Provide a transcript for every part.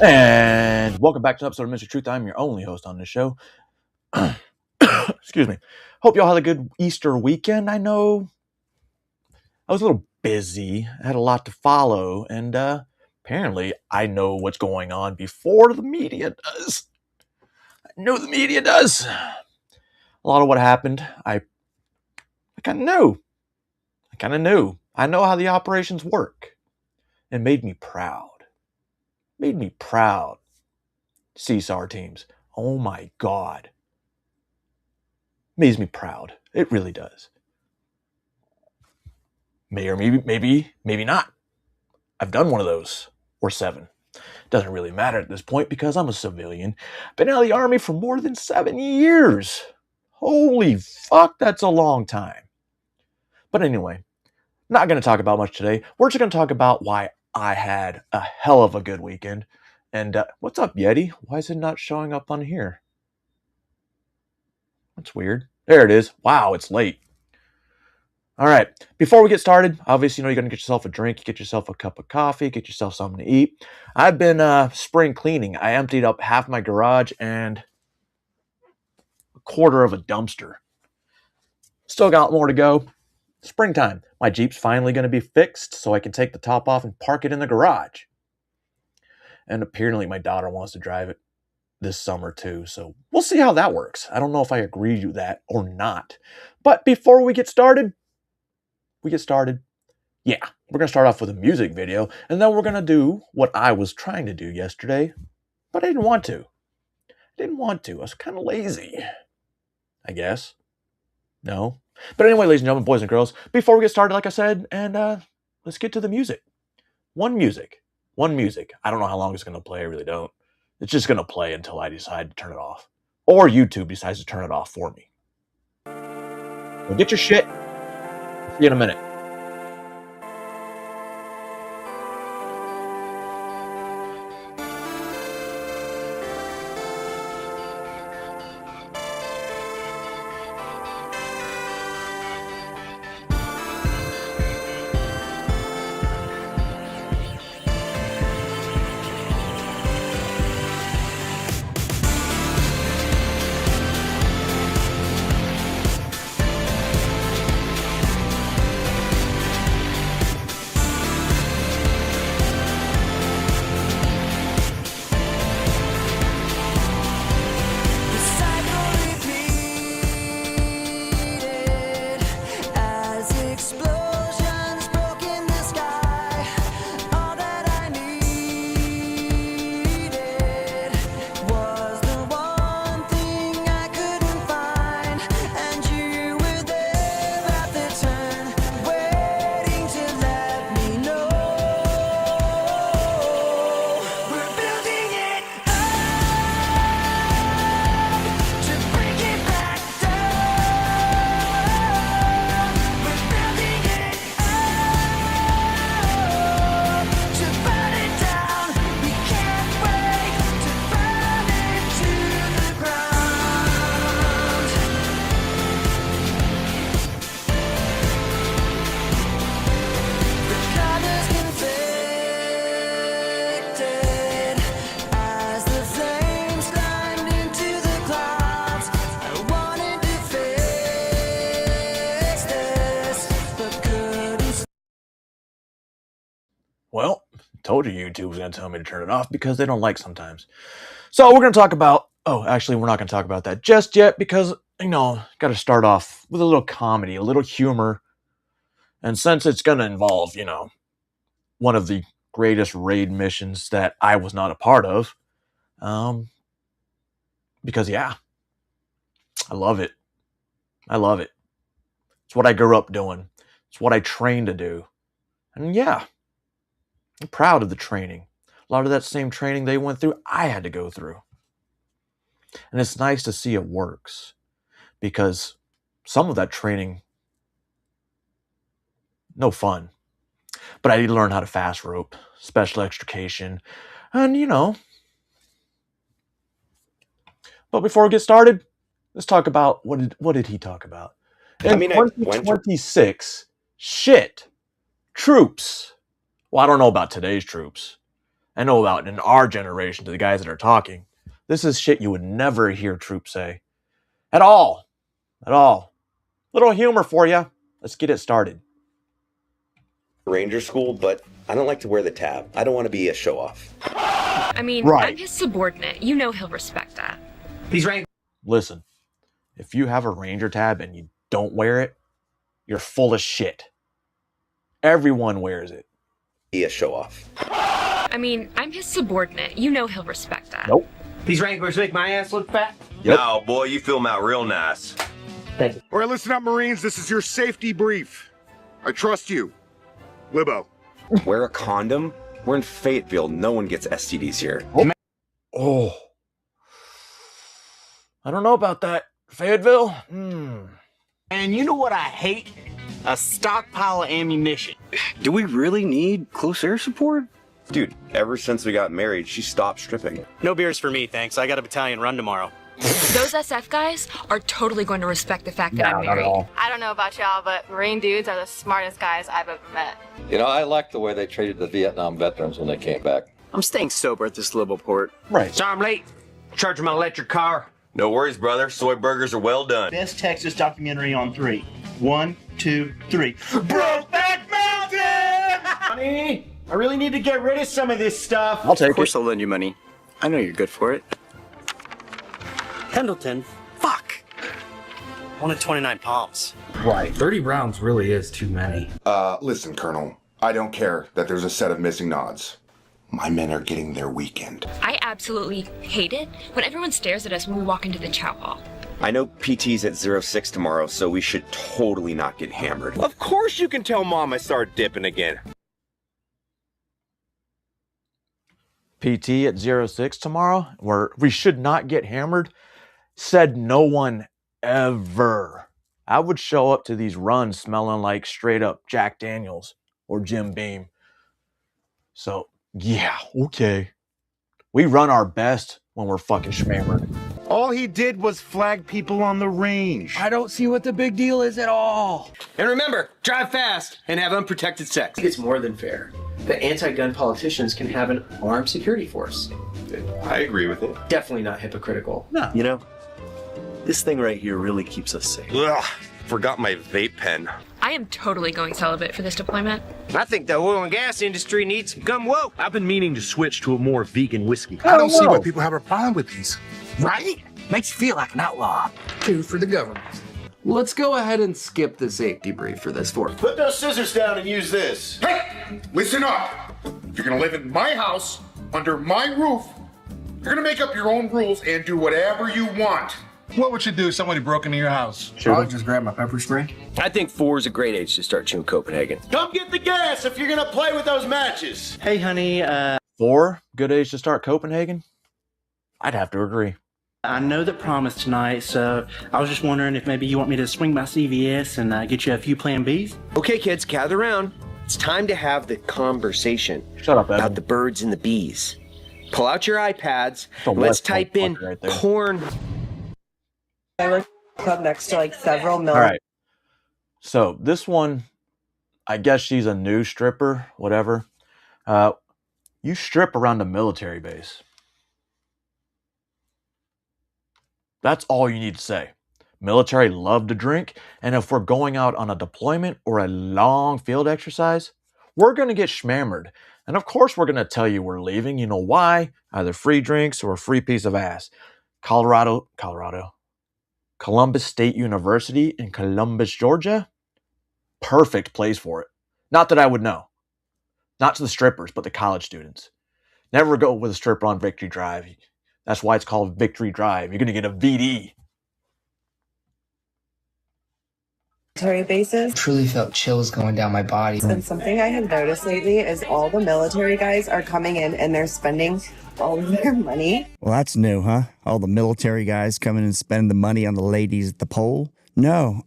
And welcome back to an episode of Mr. Truth. I'm your only host on this show. Excuse me. Hope y'all had a good Easter weekend. I know I was a little busy. I had a lot to follow, and apparently I know what's going on before the media does. I know the media does. A lot of what happened, I kind of knew. I know how the operations work. It made me proud. CSAR teams. Oh my God. Makes me proud. It really does. May or maybe not. I've done one of those. Or 7. Doesn't really matter at this point because I'm a civilian. Been out of the Army for more than 7 years. Holy fuck, that's a long time. But anyway, not going to talk about much today. We're just going to talk about why I had a hell of a good weekend. And what's up, Yeti? Why is it not showing up on here? That's weird. There it is. Wow, it's late. All right. Before we get started, obviously, you're going to get yourself a drink, get yourself a cup of coffee, get yourself something to eat. I've been spring cleaning. I emptied up half my garage and a quarter of a dumpster. Still got more to go. Springtime. My Jeep's finally going to be fixed so I can take the top off and park it in the garage. And apparently my daughter wants to drive it this summer too, so we'll see how that works. I don't know if I agree to that or not. But before we get started, yeah, we're going to start off with a music video, and then we're going to do what I was trying to do yesterday, but I didn't want to. I was kind of lazy, I guess. No. But anyway, ladies and gentlemen, boys and girls, before we get started, like I said, and let's get to the music. One music. I don't know how long it's going to play. I really don't. It's just going to play until I decide to turn it off. Or YouTube decides to turn it off for me. Well, get your shit. See you in a minute. Well, told you YouTube was going to tell me to turn it off because they don't like sometimes. So we're going to talk about, actually, we're not going to talk about that just yet because, got to start off with a little comedy, a little humor. And since it's going to involve, one of the greatest raid missions that I was not a part of, because, yeah, I love it. It's what I grew up doing. It's what I trained to do. And yeah, I'm proud of the training. A lot of that same training they went through, I had to go through. And it's nice to see it works because some of that training, no fun. But I did learn how to fast rope, special extrication, and But before we get started, let's talk about what did he talk about? In 2026, troops. Well, I don't know about today's troops. I know about in our generation to the guys that are talking. This is shit you would never hear troops say. At all. At all. Little humor for you. Let's get it started. Ranger school, but I don't like to wear the tab. I don't want to be a show-off. I mean, Right. I'm his subordinate. You know he'll respect that. He's right. Listen, if you have a Ranger tab and you don't wear it, you're full of shit. Everyone wears it. Be a show-off. I mean, I'm his subordinate. You know he'll respect that. Nope. These Wranglers make my ass look fat. Yep. No, boy, you film out real nice. Thank you. All right, listen up, Marines. This is your safety brief. I trust you. Libo. Wear a condom? We're in Fayetteville. No one gets STDs here. Oh. I don't know about that. Fayetteville? And you know what I hate? A stockpile of ammunition. Do we really need close air support? Dude, ever since we got married, she stopped stripping. No beers for me, thanks. I got a battalion run tomorrow. Those SF guys are totally going to respect the fact that I'm Not at married. all. I don't know about y'all, but Marine dudes are the smartest guys I've ever met. You know, I like the way they treated the Vietnam veterans when they came back. I'm staying sober at this Libo port. Right. Sorry I'm late. Charging my electric car. No worries, brother. Soy burgers are well done. Best Texas documentary on 3. 1, 2, 3. Brokeback Mountain! Honey, I really need to get rid of some of this stuff. I'll take Of course it. I'll lend you money. I know you're good for it. Pendleton. Fuck. Wanted 29 palms. Right. 30 rounds really is too many. Listen, Colonel. I don't care that there's a set of missing nods. My men are getting their weekend. I absolutely hate it when everyone stares at us when we walk into the chow hall. I know PT's at 06 tomorrow, so we should totally not get hammered. Of course you can tell Mom I started dipping again. PT at 06 tomorrow, where we should not get hammered, said no one ever. I would show up to these runs smelling like straight up Jack Daniels or Jim Beam. So, yeah, okay. We run our best when we're fucking schmammered. All he did was flag people on the range. I don't see what the big deal is at all. And remember, drive fast and have unprotected sex. I think it's more than fair that anti-gun politicians can have an armed security force. I agree with it. Definitely not hypocritical. You know, this thing right here really keeps us safe. Ugh, forgot my vape pen. I am totally going celibate for this deployment. I think the oil and gas industry needs some gum woke. I've been meaning to switch to a more vegan whiskey. I don't see why people have a problem with these. Right? Makes you feel like an outlaw. 2 for the government. Let's go ahead and skip the safety brief for this fort. Put those scissors down and use this. Hey, listen up. If you're gonna live in my house, under my roof, you're gonna make up your own rules and do whatever you want. What would you do if somebody broke into your house? I'll just grab my pepper spray. I think 4 is a great age to start chewing Copenhagen. Come get the gas if you're gonna play with those matches. Hey, honey, 4, good age to start Copenhagen? I'd have to agree. I know that prom is tonight, so I was just wondering if maybe you want me to swing by CVS and get you a few Plan Bs? Okay, kids, gather around. It's time to have the conversation Shut up, Evan. about the birds and the bees. Pull out your iPads. The Let's West type in motherfucker right there. corn. I work club next to like several All right. So this one, I guess she's a new stripper, whatever. You strip around a military base. That's all you need to say. Military love to drink, and if we're going out on a deployment or a long field exercise, we're going to get schmammered. And of course, we're going to tell you we're leaving. You know why? Either free drinks or a free piece of ass. Columbus State University in Columbus, Georgia. Perfect place for it. Not that I would know. Not to the strippers, but the college students. Never go with a stripper on Victory Drive. That's why it's called Victory Drive. You're going to get a VD. Military bases. Truly felt chills going down my body. And something I have noticed lately is all the military guys are coming in and they're spending all of their money. Well, that's new, huh? All the military guys coming and spending the money on the ladies at the pole? No,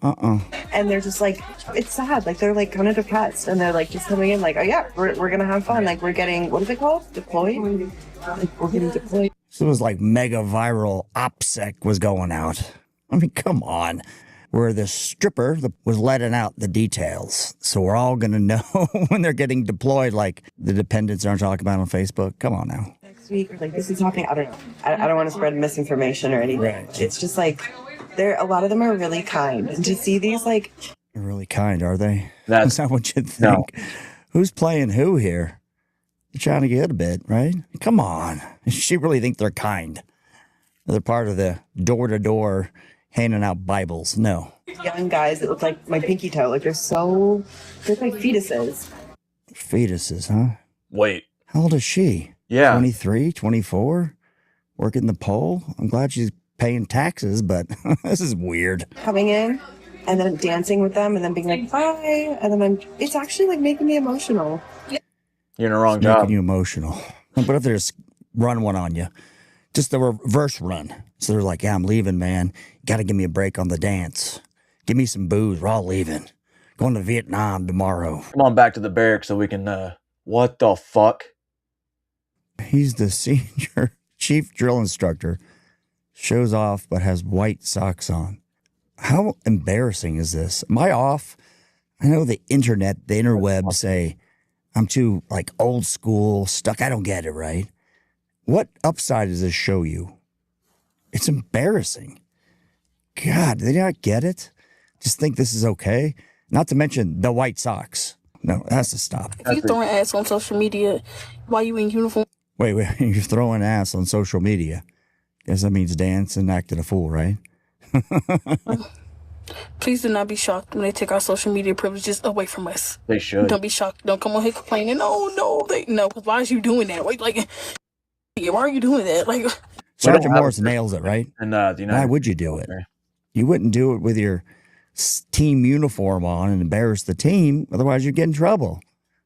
And they're just like, it's sad. Like, they're like kind of depressed. And they're like just coming in like, oh yeah, we're going to have fun. Like, we're getting, what is it called? Deployed? Like, we're getting deployed. So it was like mega viral OPSEC was going out. I mean, come on. where the stripper was letting out the details. So we're all going to know when they're getting deployed, like the dependents aren't talking about on Facebook. Come on now. Next week, or like this is happening. I don't know. I don't want to spread misinformation or anything. Right. It's just like a lot of them are really kind. And to see these like They're really kind, are they? That's not what you think. No. Who's playing who here? You're trying to get a bit, right? Come on. She really think they're kind. They're part of the door-to-door handing out Bibles. No. young guys that look like my pinky toe, like they're like fetuses. Fetuses, huh? Wait. How old is she? Yeah. 23, 24? Working the pole? I'm glad she's paying taxes, but this is weird. Coming in and then dancing with them and then being like, bye. And then it's actually like making me emotional. You're in the wrong It's job. making you emotional. What if they just run one on you? Just the reverse run. So they're like, yeah, I'm leaving, man. You got to give me a break on the dance. Give me some booze. We're all leaving. Going to Vietnam tomorrow. Come on back to the barracks so we can, what the fuck? He's the senior chief drill instructor. Shows off, but has white socks on. How embarrassing is this? Am I off? I know the internet, the interwebs say I'm too like old school, stuck. I don't get it, right? What upside does this show you? It's embarrassing. God, do they not get it? Just think this is okay? Not to mention the white socks. No, it has to stop. If you throwing ass on social media while you in uniform. Wait, you're throwing ass on social media. Guess that means dance and acting a fool, right? Please do not be shocked when they take our social media privileges away from us. They should. Don't be shocked. Don't come on here complaining. No, because why is you doing that? Why are you doing that? Like, Sergeant Morris nails it, right? And why would you do it? You wouldn't do it with your team uniform on and embarrass the team. Otherwise, you'd get in trouble.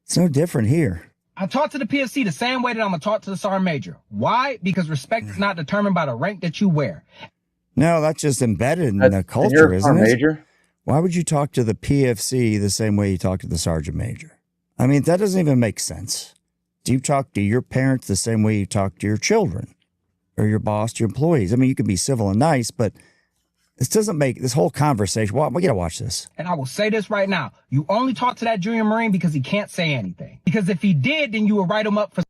It's no different here. I talk to the PFC the same way that I'm going to talk to the Sergeant Major. Why? Because respect is not determined by the rank that you wear. No, that's just embedded in the culture, isn't it? Major? Why would you talk to the PFC the same way you talk to the Sergeant Major? I mean, that doesn't even make sense. Do you talk to your parents the same way you talk to your children or your boss to your employees? I mean, you can be civil and nice, but this doesn't make this whole conversation. Well, we got to watch this. And I will say this right now. You only talk to that junior Marine because he can't say anything. Because if he did, then you would write him up for...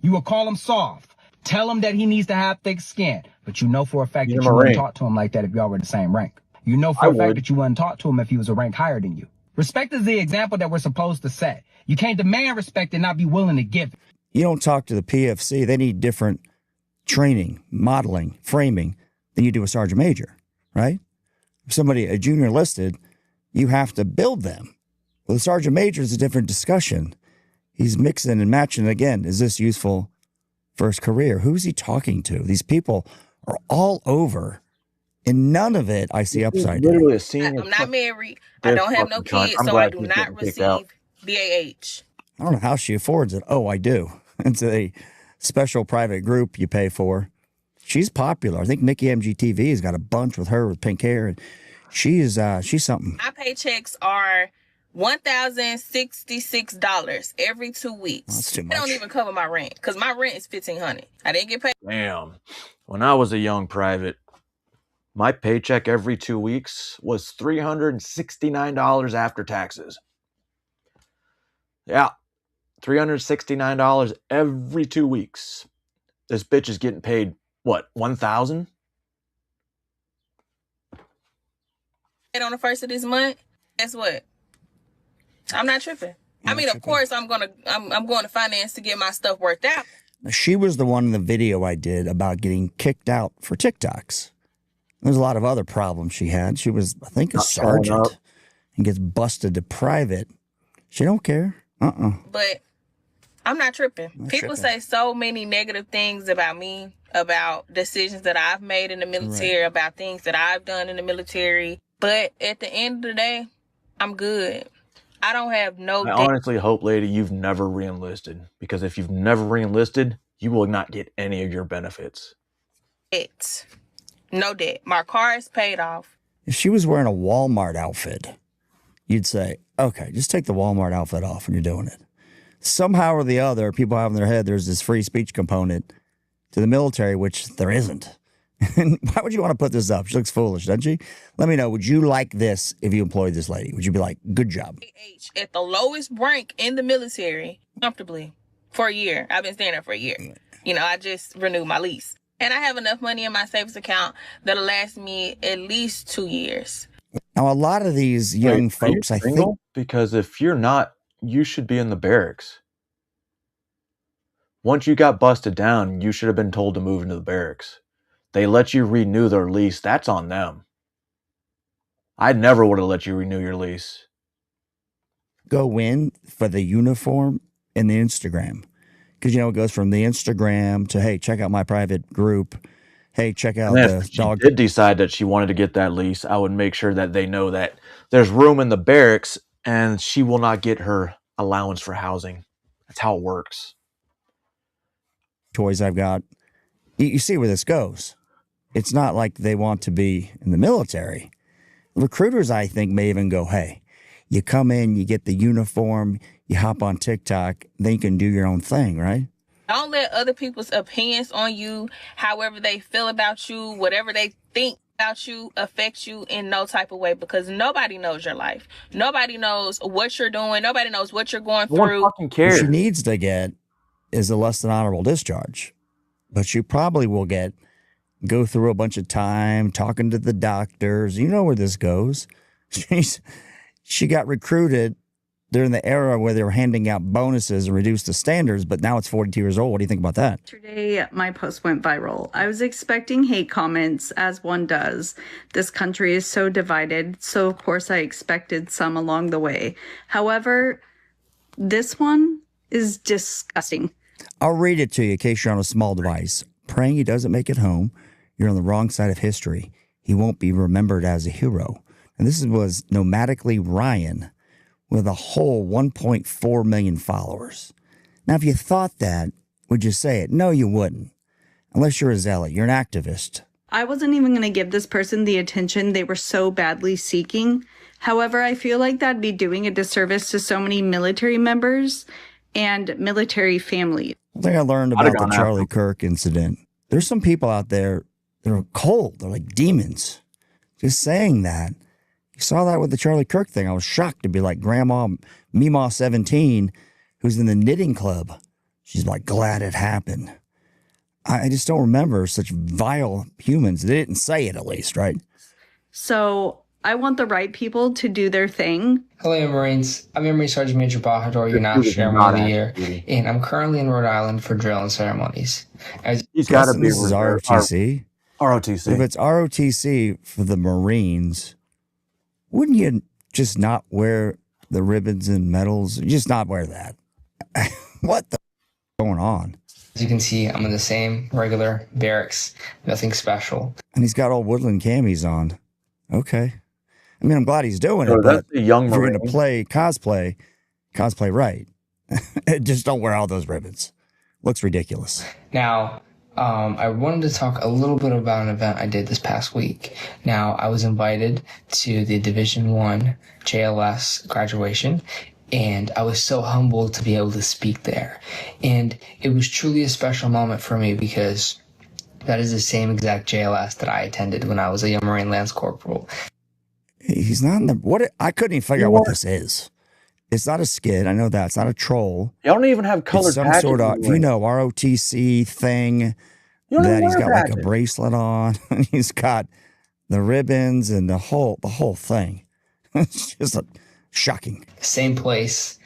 You would call him soft. Tell him that he needs to have thick skin. But you know for a fact that you wouldn't talk to him like that if y'all were the same rank. You know for a fact that you wouldn't talk to him if he was a rank higher than you. Respect is the example that we're supposed to set. You can't demand respect and not be willing to give it. You don't talk to the PFC. They need different training, modeling, framing than you do a Sergeant Major, right? If somebody, a junior enlisted, you have to build them. Well, the Sergeant Major is a different discussion. He's mixing and matching again. Is this useful for his career? Who's he talking to? These people are all over, and none of it I see upside down. Literally a senior. I'm not married. I don't have no kids, so I do not receive BAH. I don't know how she affords it. Oh, I do. It's a special private group you pay for. She's popular. I think Nikki MGTV has got a bunch with her with pink hair, and she's something. My paychecks are $1,066 every 2 weeks. That's too I much. don't even cover my rent because my rent is $1,500. I didn't get paid. Damn. When I was a young private, my paycheck every 2 weeks was $369 after taxes. Yeah. $369 every 2 weeks. This bitch is getting paid, what, $1,000? On the first of this month, guess what? I'm not tripping. I mean, of course, I'm going to finance to get my stuff worked out. She was the one in the video I did about getting kicked out for TikToks. There's a lot of other problems she had. She was, I think, a sergeant and gets busted to private. She don't care. But I'm not tripping. People say so many negative things about me, about decisions that I've made in the military, about things that I've done in the military. But at the end of the day, I'm good. I don't have no... I honestly hope, lady, you've never re-enlisted. Because if you've never re-enlisted, you will not get any of your benefits. No debt. My car is paid off. If she was wearing a Walmart outfit, you'd say, okay, just take the Walmart outfit off when you're doing it. Somehow or the other, people have in their head there's this free speech component to the military, which there isn't. And why would you want to put this up? She looks foolish, doesn't she? Let me know. Would you like this if you employed this lady? Would you be like, good job? At the lowest rank in the military, comfortably, for a year. I've been staying there for a year. You know, I just renewed my lease. And I have enough money in my savings account that'll last me at least 2 years. Now, a lot of these young folks, I think... Because if you're not, you should be in the barracks. Once you got busted down, you should have been told to move into the barracks. They let you renew their lease. That's on them. I never would have let you renew your lease. Go in for the uniform and the Instagram. Because, you know, it goes from the Instagram to, hey, check out my private group. Hey, check out the If she dog. did decide that she wanted to get that lease, I would make sure that they know that there's room in the barracks and she will not get her allowance for housing. That's how it works. Toys I've got. You see where this goes. It's not like they want to be in the military. Recruiters, I think, may even go, hey, you come in, you get the uniform, you hop on TikTok, then you can do your own thing, right? Don't let other people's opinions on you, however they feel about you, whatever they think about you, affect you in no type of way, because nobody knows your life. Nobody knows what you're doing. Nobody knows what you're going through. Fucking cares. What she needs to get is a less than honorable discharge. But you probably will go through a bunch of time talking to the doctors. You know where this goes. She got recruited during the era where they were handing out bonuses and reduced the standards, but now it's 42 years old. What do you think about that? Yesterday, my post went viral. I was expecting hate comments, as one does. This country is so divided, so of course I expected some along the way. However, this one is disgusting. I'll read it to you in case you're on a small device. Praying he doesn't make it home. You're on the wrong side of history. He won't be remembered as a hero. And this was Nomadically Ryan with a whole 1.4 million followers. Now, if you thought that, would you say it? No, you wouldn't. Unless you're a zealot. You're an activist. I wasn't even going to give this person the attention they were so badly seeking. However, I feel like that'd be doing a disservice to so many military members and military families. I think I learned about the Charlie Kirk incident. There's some people out there that are cold. They're like demons. Just saying that. You saw that with the Charlie Kirk thing. I was shocked to be like Grandma Meemaw 17, who's in the knitting club. She's like, glad it happened. I just don't remember such vile humans. They didn't say it, at least, right? So I want the right people to do their thing. Hello, Marines. I'm Memory Sergeant Major Bahadur, your National Airman of the Year, and I'm currently in Rhode Island for drill and ceremonies. He's got to be This is ROTC. ROTC. If it's ROTC for the Marines, wouldn't you just not wear the ribbons and medals? Just not wear that. What the going on? As you can see, I'm in the same regular barracks, nothing special. And he's got old woodland camis on. Okay. I mean, I'm glad he's doing it, So but that's the young if you're going Marine. to play cosplay right. Just don't wear all those ribbons. Looks ridiculous. Now, I wanted to talk a little bit about an event I did this past week. Now, I was invited to the Division I JLS graduation, and I was so humbled to be able to speak there. And it was truly a special moment for me because that is the same exact JLS that I attended when I was a young Marine Lance Corporal. He's not in the... I couldn't even figure out what this is. It's not a skid. I know that. It's not a troll. Y'all don't even have colored It's some patches sort of, anymore. you know, ROTC thing You don't that even he's wear got like a patches. bracelet on. He's got the ribbons and the whole thing. It's just shocking. Same place,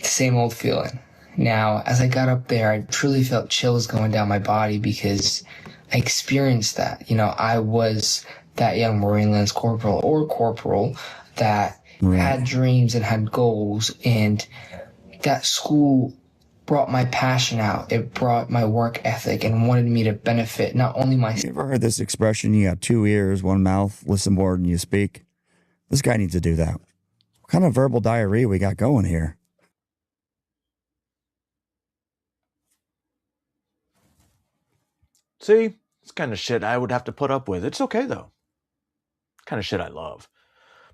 same old feeling. Now, as I got up there, I truly felt chills going down my body because I experienced that. You know, I was that young Marine Lance Corporal or Corporal that had dreams and had goals, and that school brought my passion out. It brought my work ethic and wanted me to benefit not only myself. You ever heard this expression, you got two ears, one mouth, listen more than you speak? This guy needs to do that. What kind of verbal diarrhea we got going here? See, it's kind of shit I would have to put up with. It's okay, though. Kind of shit I love.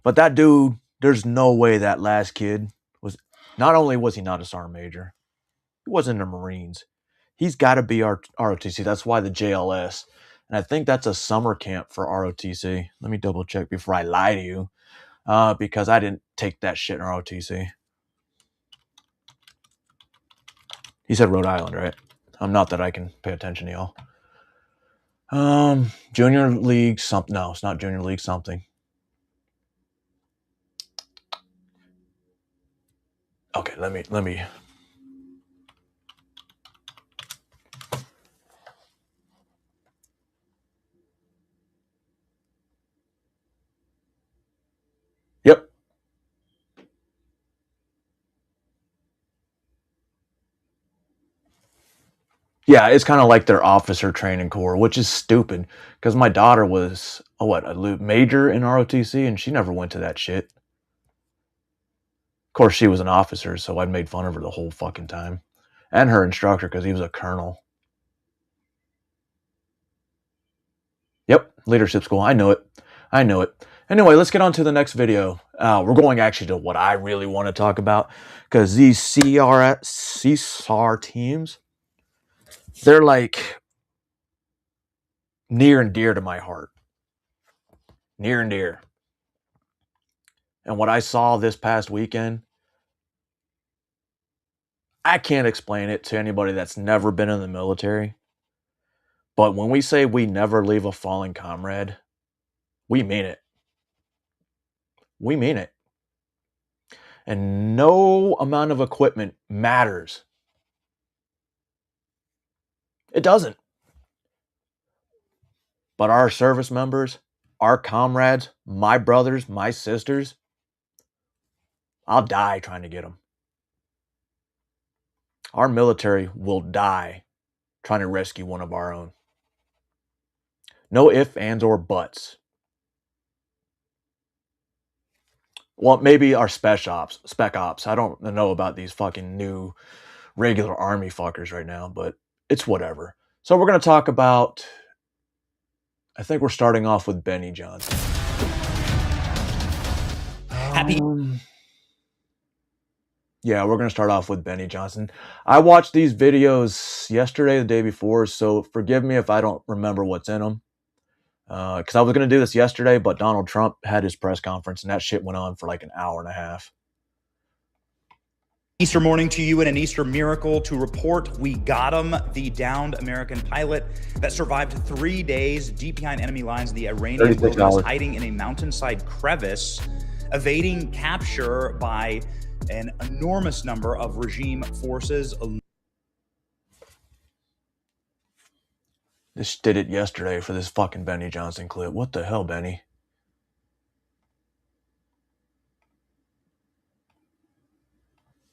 But that dude, there's no way that last kid was... Not only was he not a sergeant major, he wasn't in the Marines. He's got to be our ROTC. That's why the JLS. And I think that's a summer camp for ROTC. Let me double check before I lie to you, because I didn't take that shit in ROTC. He said Rhode Island, right? Not that I can pay attention to y'all. Junior league something. No, it's not junior league something. Okay, let me. Yep. Yeah, it's kind of like their officer training corps, which is stupid because my daughter was a major in ROTC and she never went to that shit. Of course, she was an officer, so I made fun of her the whole fucking time. And her instructor because he was a colonel. Yep, leadership school. I know it. I know it. Anyway, let's get on to the next video. We're going actually to what I really want to talk about because these CSAR teams, they're like near and dear to my heart. Near and dear. And what I saw this past weekend, I can't explain it to anybody that's never been in the military. But when we say we never leave a fallen comrade, we mean it. We mean it. And no amount of equipment matters. It doesn't. But our service members, our comrades, my brothers, my sisters, I'll die trying to get them. Our military will die trying to rescue one of our own. No ifs, ands, or buts. Well, maybe our spec ops. I don't know about these fucking new regular army fuckers right now, but it's whatever. So we're going to talk about, I think we're starting off with Benny Johnson. Yeah, we're going to start off with Benny Johnson. I watched these videos yesterday, the day before, so forgive me if I don't remember what's in them. Because I was going to do this yesterday, but Donald Trump had his press conference, and that shit went on for like an hour and a half. Easter morning to you and an Easter miracle to report we got him, the downed American pilot that survived 3 days deep behind enemy lines in the Iranian wilderness, hiding in a mountainside crevice, evading capture by an enormous number of regime forces. Just did it yesterday for this fucking Benny Johnson clip. What the hell, Benny?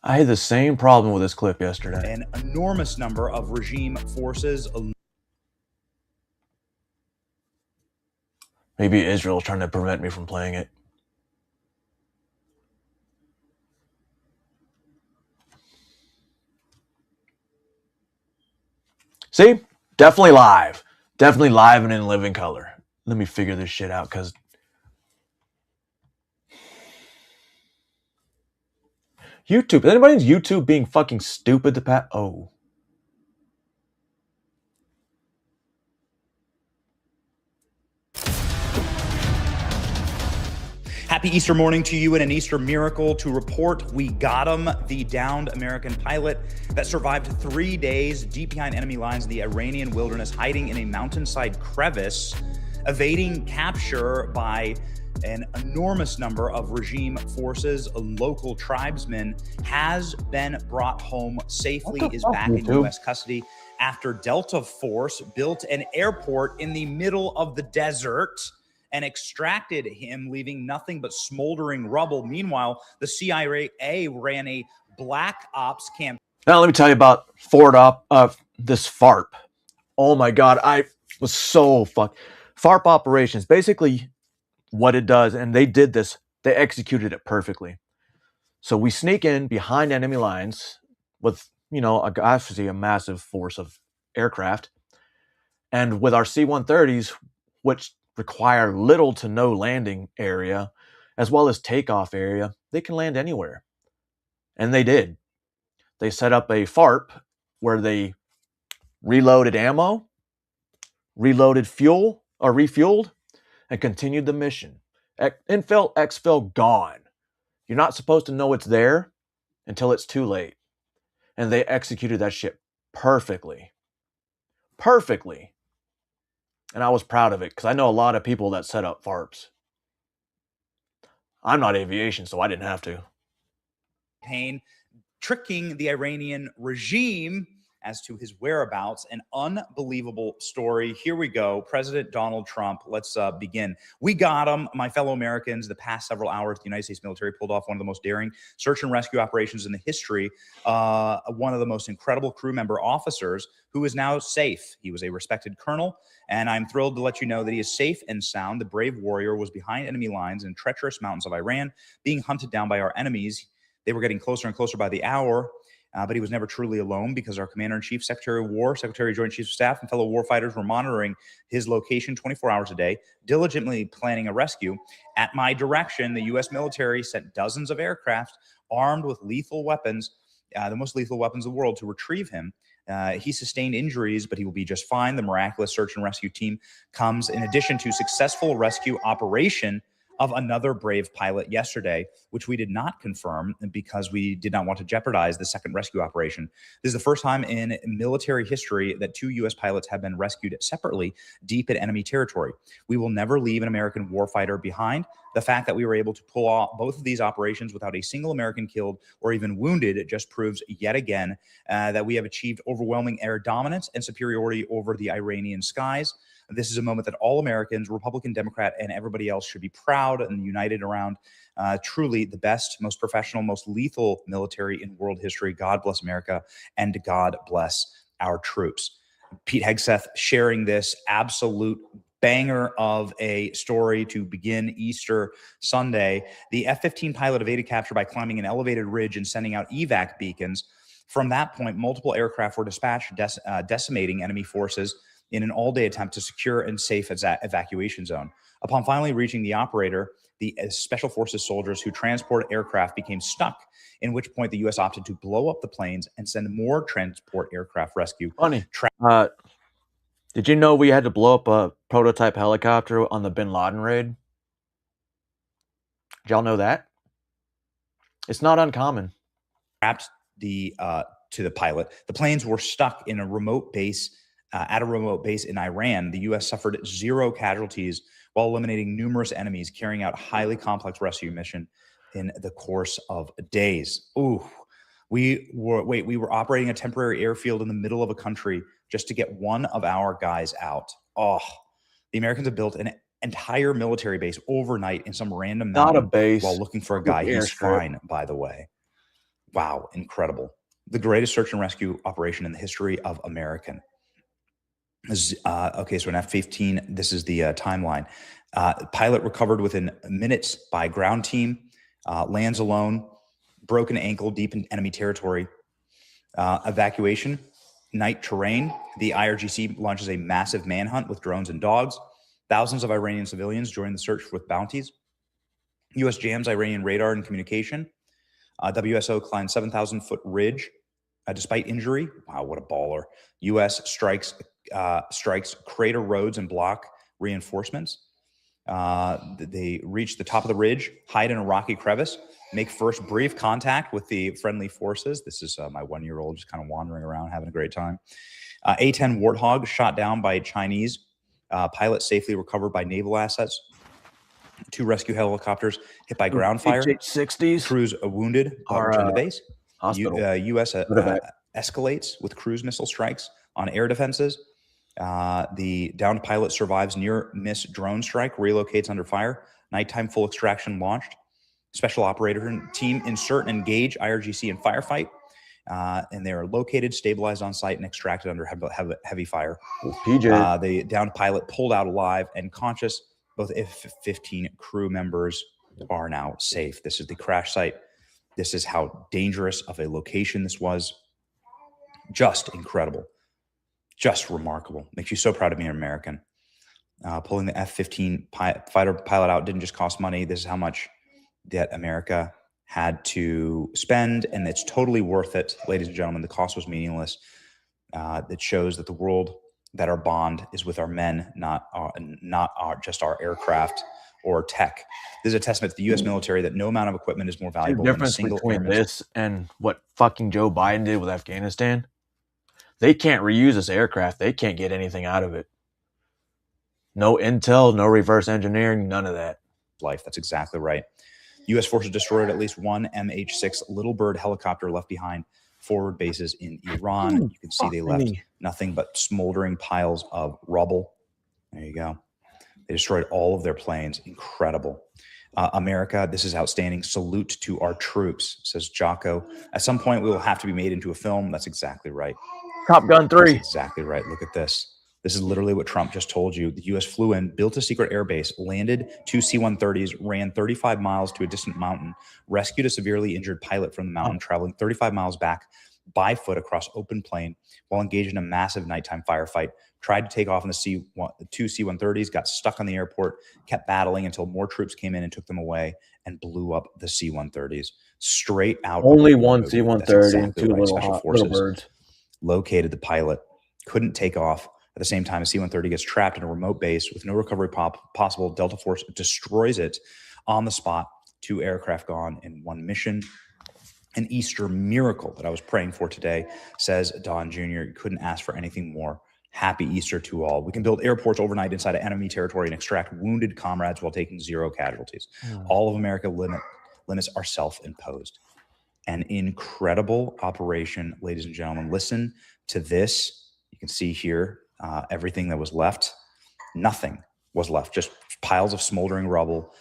I had the same problem with this clip yesterday. An enormous number of regime forces. Maybe Israel's trying to prevent me from playing it. See? Definitely live. Definitely live and in living color. Let me figure this shit out, because YouTube. Is anybody's YouTube being fucking stupid to pat? Oh. Happy Easter morning to you and an Easter miracle to report we got him, the downed American pilot that survived 3 days deep behind enemy lines in the Iranian wilderness, hiding in a mountainside crevice, evading capture by an enormous number of regime forces. A local tribesman has been brought home safely, is back in U.S. custody after Delta Force built an airport in the middle of the desert and extracted him, leaving nothing but smoldering rubble. Meanwhile, the CIA ran a black ops campaign. Now let me tell you about this FARP. Oh my God, I was so fucked. FARP operations, basically what it does, and they did this, they executed it perfectly. So we sneak in behind enemy lines with, you know, obviously a massive force of aircraft. And with our C-130s, which require little to no landing area, as well as takeoff area, they can land anywhere. And they did. They set up a FARP where they reloaded ammo, reloaded fuel or refueled, and continued the mission. Infill, exfil gone. You're not supposed to know it's there until it's too late. And they executed that shit perfectly. Perfectly. And I was proud of it because I know a lot of people that set up FARPs. I'm not aviation, so I didn't have to. Tricking the Iranian regime as to his whereabouts. An unbelievable story. Here we go. President Donald Trump. Let's begin. We got him, my fellow Americans. The past several hours, the United States military pulled off one of the most daring search and rescue operations in the history. One of the most incredible crew member officers who is now safe. He was a respected colonel, and I'm thrilled to let you know that he is safe and sound. The brave warrior was behind enemy lines in treacherous mountains of Iran, being hunted down by our enemies. They were getting closer and closer by the hour. But he was never truly alone because our Commander-in-Chief, Secretary of War, Secretary of Joint Chiefs of Staff, and fellow warfighters were monitoring his location 24 hours a day, diligently planning a rescue. At my direction, the U.S. military sent dozens of aircraft armed with lethal weapons, the most lethal weapons in the world, to retrieve him. He sustained injuries, but he will be just fine. The miraculous search and rescue team comes in addition to successful rescue operation of another brave pilot yesterday, which we did not confirm because we did not want to jeopardize the second rescue operation. This is the first time in military history that 2 U.S. pilots have been rescued separately deep in enemy territory. We will never leave an American warfighter behind. The fact that we were able to pull off both of these operations without a single American killed or even wounded just proves yet again that we have achieved overwhelming air dominance and superiority over the Iranian skies. This is a moment that all Americans, Republican, Democrat, and everybody else should be proud and united around. Truly the best, most professional, most lethal military in world history. God bless America, and God bless our troops. Pete Hegseth sharing this absolute banger of a story to begin Easter Sunday. The F-15 pilot evaded capture by climbing an elevated ridge and sending out evac beacons. From that point, multiple aircraft were dispatched, decimating enemy forces in an all-day attempt to secure and safe evacuation zone. Upon finally reaching the operator, the Special Forces soldiers who transport aircraft became stuck, in which point the U.S. opted to blow up the planes and send more transport aircraft rescue. Funny. Did you know we had to blow up a prototype helicopter on the Bin Laden raid? Did y'all know that? It's not uncommon. Strapped to the pilot. The planes were stuck in a remote base. At a remote base in Iran, the U.S. suffered 0 casualties while eliminating numerous enemies, carrying out highly complex rescue mission in the course of days. Ooh, we were operating a temporary airfield in the middle of a country just to get one of our guys out. Oh, the Americans have built an entire military base overnight in some random mountain, not a base, while looking for a guy. He's fine, by the way. Wow, incredible. The greatest search and rescue operation in the history of American. Okay, so an F-15, this is the timeline. Pilot recovered within minutes by ground team, lands alone, broken ankle deep in enemy territory. Evacuation, night terrain. The IRGC launches a massive manhunt with drones and dogs. Thousands of Iranian civilians join the search with bounties. U.S. jams Iranian radar and communication. WSO climbs 7,000-foot ridge despite injury. Wow, what a baller. U.S. strikes crater roads and block reinforcements. They reach the top of the ridge, hide in a rocky crevice, make first brief contact with the friendly forces. This is my 1-year-old just kind of wandering around, having a great time. A-10 Warthog shot down by Chinese. Pilot safely recovered by naval assets. 2 rescue helicopters hit by ground fire. H-60s. Crews wounded in the base. U.S. escalates with cruise missile strikes on air defenses. The downed pilot survives near-miss drone strike, relocates under fire. Nighttime full extraction launched. Special operator team insert and engage IRGC in firefight. And they are located, stabilized on site, and extracted under heavy fire. PJ. The downed pilot pulled out alive and conscious. Both F-15 crew members are now safe. This is the crash site. This is how dangerous of a location this was. Just incredible. Just remarkable. Makes you so proud of being an American. Pulling the F-15 fighter pilot out didn't just cost money. This is how much that America had to spend, and it's totally worth it, ladies and gentlemen. The cost was meaningless. That shows that the world that our bond is with our men, not just our aircraft or tech. This is a testament to the U.S. military that no amount of equipment is more The valuable than a difference single between airman. this and what fucking Joe Biden did with Afghanistan, they can't reuse this aircraft. They can't get anything out of it. No intel, no reverse engineering, none of that. Life. That's exactly right. U.S. forces destroyed at least one MH-6 Little Bird helicopter left behind forward bases in Iran. You can see they left nothing but smoldering piles of rubble. There you go. They destroyed all of their planes. Incredible. America, this is outstanding. Salute to our troops, says Jocko. At some point, we will have to be made into a film. That's exactly right. Top Gun 3. That's exactly right. Look at this. This is literally what Trump just told you. The U.S. flew in, built a secret airbase, landed 2 C-130s, ran 35 miles to a distant mountain, rescued a severely injured pilot from the mountain, traveling 35 miles back by foot across open plain while engaged in a massive nighttime firefight, tried to take off in the 2 C-130s, got stuck on the airport, kept battling until more troops came in and took them away and blew up the C-130s. Straight out. Only one C-130 and two little birds. Located the pilot, couldn't take off. At the same time, a C-130 gets trapped in a remote base with no recovery possible. Delta Force destroys it on the spot. 2 aircraft gone in one mission. An Easter miracle that I was praying for today, says Don Jr. You couldn't ask for anything more. Happy Easter to all. We can build airports overnight inside of enemy territory and extract wounded comrades while taking 0 casualties. All of America limits are self-imposed. An incredible operation, ladies and gentlemen. Listen to this. You can see here everything that was left. Nothing was left. Just piles of smoldering rubble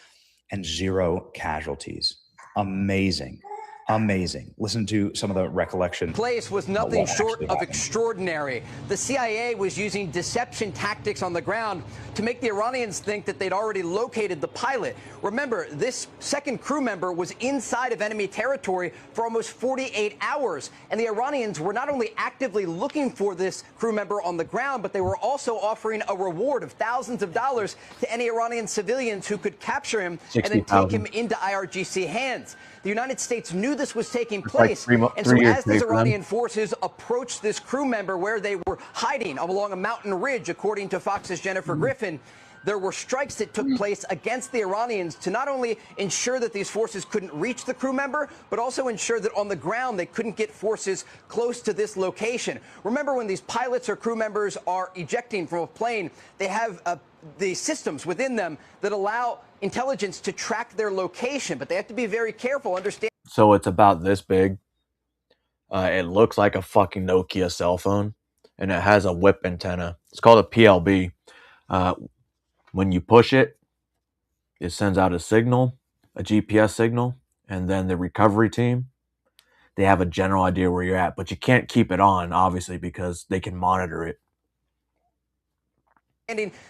and 0 casualties. Amazing. Amazing. Listen to some of the recollection. Place was nothing short of extraordinary. The CIA was using deception tactics on the ground to make the Iranians think that they'd already located the pilot. Remember, this second crew member was inside of enemy territory for almost 48 hours. And the Iranians were not only actively looking for this crew member on the ground, but they were also offering a reward of thousands of dollars to any Iranian civilians who could capture him and then take him into IRGC hands. The United States knew this was taking place, and so as the Iranian forces approached this crew member where they were hiding along a mountain ridge, according to Fox's Jennifer Griffin, there were strikes that took place against the Iranians to not only ensure that these forces couldn't reach the crew member, but also ensure that on the ground they couldn't get forces close to this location. Remember, when these pilots or crew members are ejecting from a plane, they have the systems within them that allow intelligence to track their location, but they have to be very careful. Understand? So it's about this big. It looks like a fucking Nokia cell phone, and it has a whip antenna. It's called a PLB. When you push it, it sends out a signal, a GPS signal, and then the recovery team, they have a general idea where you're at, but you can't keep it on, obviously, because they can monitor it.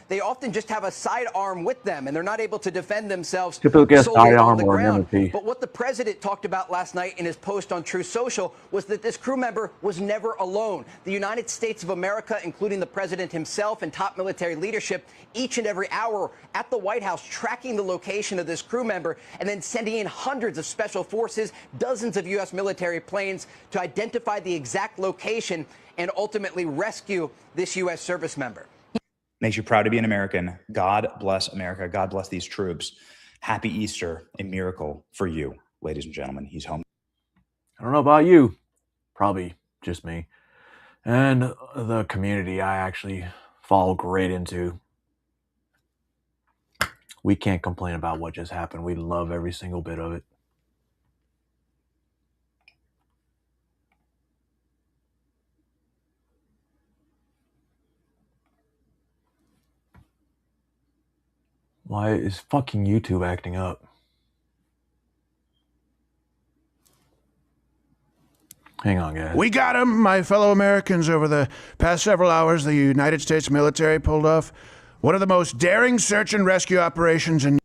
They often just have a sidearm with them, and they're not able to defend themselves Typically a solely on sidearm the or an ground. MP. But what the president talked about last night in his post on Truth Social was that this crew member was never alone. The United States of America, including the president himself and top military leadership, each and every hour at the White House tracking the location of this crew member and then sending in hundreds of special forces, dozens of U.S. military planes to identify the exact location and ultimately rescue this U.S. service member. Makes you proud to be an American. God bless America. God bless these troops. Happy Easter, a miracle for you, ladies and gentlemen. He's home. I don't know about you, probably just me, and the community I actually fall great into. We can't complain about what just happened. We love every single bit of it. Why is fucking YouTube acting up? Hang on, guys. We got him, my fellow Americans. Over the past several hours, the United States military pulled off one of the most daring search and rescue operations in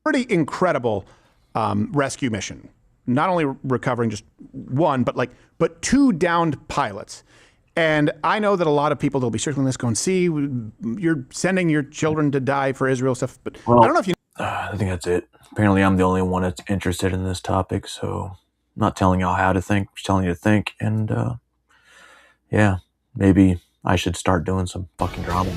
pretty incredible rescue mission. Not only recovering just one, but 2 downed pilots. And I know that a lot of people that'll be circling this going, see, you're sending your children to die for Israel stuff. But Well, I don't know if you I think that's it. Apparently I'm the only one that's interested in this topic, so not telling y'all how to think, just telling you to think. And yeah, maybe I should start doing some fucking drama.